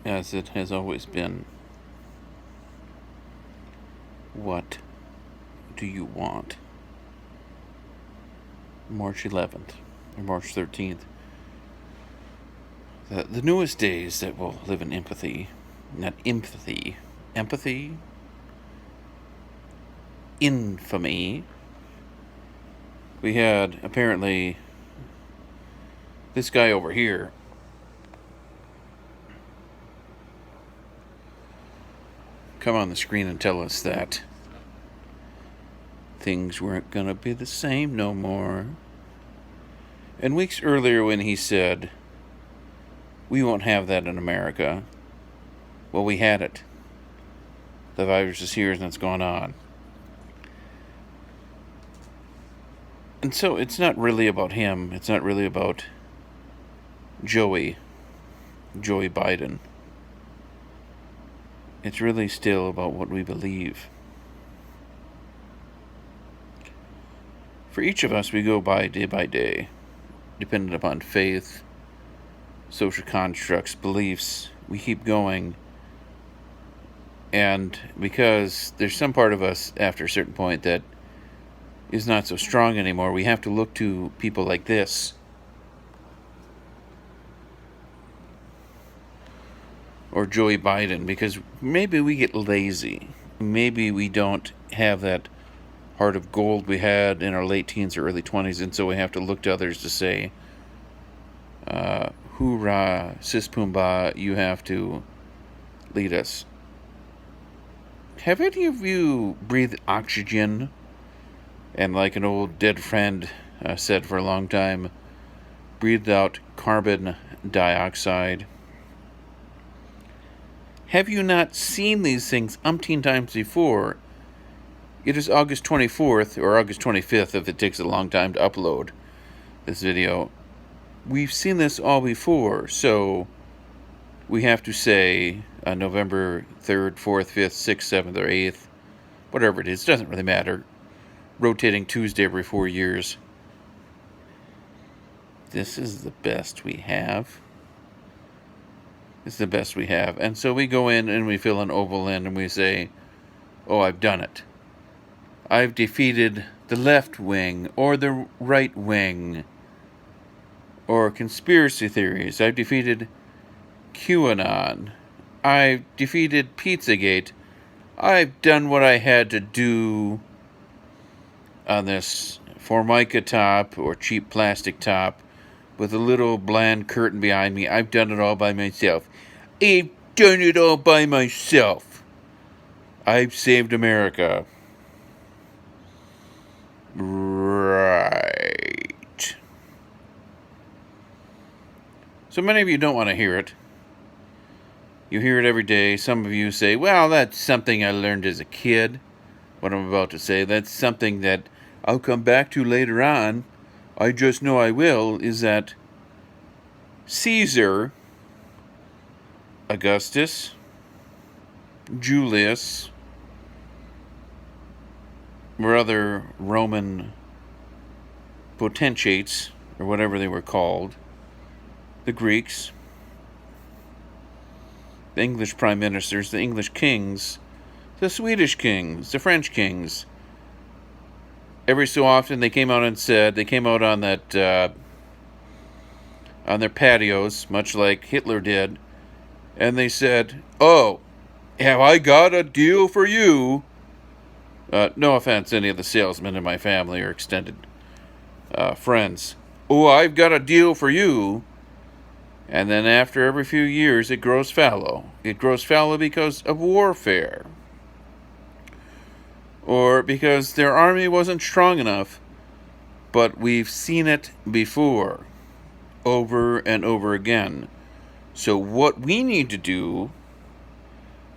as it has always been. What do you want? March 11th, or March 13th. The newest days that will live in empathy. Not empathy. Empathy? Infamy. We had, apparently, this guy over here come on the screen and tell us that things weren't gonna be the same no more. And weeks earlier, when he said, we won't have that in America, well, we had it. The virus is here and it's gone on. And so it's not really about him. It's not really about Joey Biden. It's really still about what we believe. For each of us, we go by day, dependent upon faith, social constructs, beliefs. We keep going. And because there's some part of us after a certain point that is not so strong anymore, we have to look to people like this. Or Joey Biden, because maybe we get lazy. Maybe we don't have that heart of gold we had in our late teens or early 20s, and so we have to look to others to say, hoorah, sis Pumbaa, you have to lead us. Have any of you breathed oxygen? And like an old dead friend said for a long time, breathed out carbon dioxide? Have you not seen these things umpteen times before? It is August 24th, or August 25th if it takes a long time to upload this video. We've seen this all before, so we have to say November 3rd, 4th, 5th, 6th, 7th, or 8th, whatever it is, doesn't really matter. Rotating Tuesday every 4 years. This is the best we have. It's the best we have. And so we go in and we fill an oval in and we say, oh, I've done it. I've defeated the left wing or the right wing or conspiracy theories. I've defeated QAnon. I've defeated Pizzagate. I've done what I had to do on this Formica top or cheap plastic top with a little bland curtain behind me. I've done it all by myself. I've done it all by myself. I've saved America. Right. So many of you don't want to hear it. You hear it every day. Some of you say, well, that's something I learned as a kid. What I'm about to say, that's something that I'll come back to later on. I just know I will, is that Caesar, Augustus, Julius, or other Roman potentates, or whatever they were called, the Greeks, the English prime ministers, the English kings, the Swedish kings, the French kings. Every so often they came out and said, they came out on that, on their patios, much like Hitler did, and they said, oh, have I got a deal for you? No offense to any of the salesmen in my family or extended friends. Oh, I've got a deal for you. And then after every few years, it grows fallow. It grows fallow because of warfare. Or because their army wasn't strong enough. But we've seen it before. Over and over again. So what we need to do,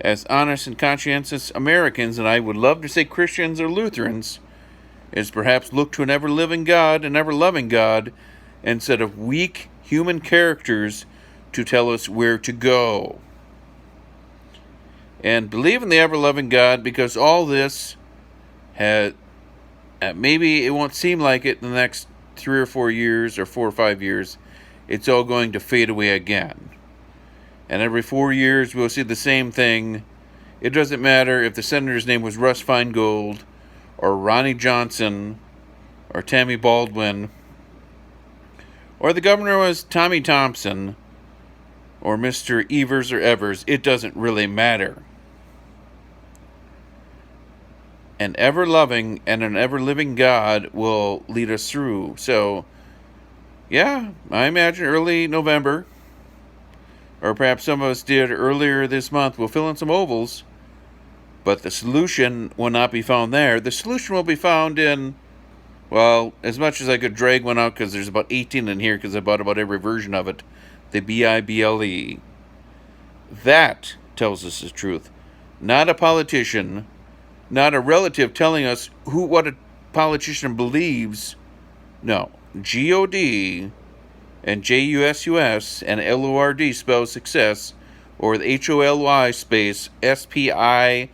as honest and conscientious Americans, and I would love to say Christians or Lutherans, is perhaps look to an ever-living God, an ever-loving God, instead of weak human characters to tell us where to go. And believe in the ever-loving God, because all this had, maybe it won't seem like it in the next 3 or 4 years, or 4 or 5 years, it's all going to fade away again. And every 4 years, we'll see the same thing. It doesn't matter if the senator's name was Russ Feingold, or Ronnie Johnson, or Tammy Baldwin, or the governor was Tommy Thompson, or Mr. Evers or Evers. It doesn't really matter. An ever-loving and an ever-living God will lead us through. So, yeah, I imagine early November, or perhaps some of us did earlier this month, we'll fill in some ovals, but the solution will not be found there. The solution will be found in, well, as much as I could drag one out, because there's about 18 in here, because I bought about every version of it, the Bible. That tells us the truth. Not a politician, not a relative telling us what a politician believes. No, God and JUSUS and LORD spells success, or the HOLY space SPIRIT,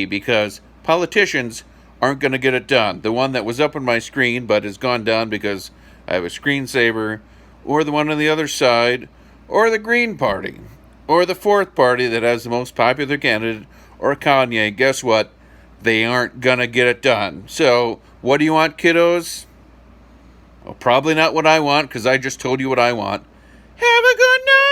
because politicians aren't going to get it done. The one that was up on my screen but has gone down because I have a screensaver, or the one on the other side, or the Green Party, or the fourth party that has the most popular candidate, or Kanye. Guess what? They aren't going to get it done. So, what do you want, kiddos? Well, probably not what I want, because I just told you what I want. Have a good night!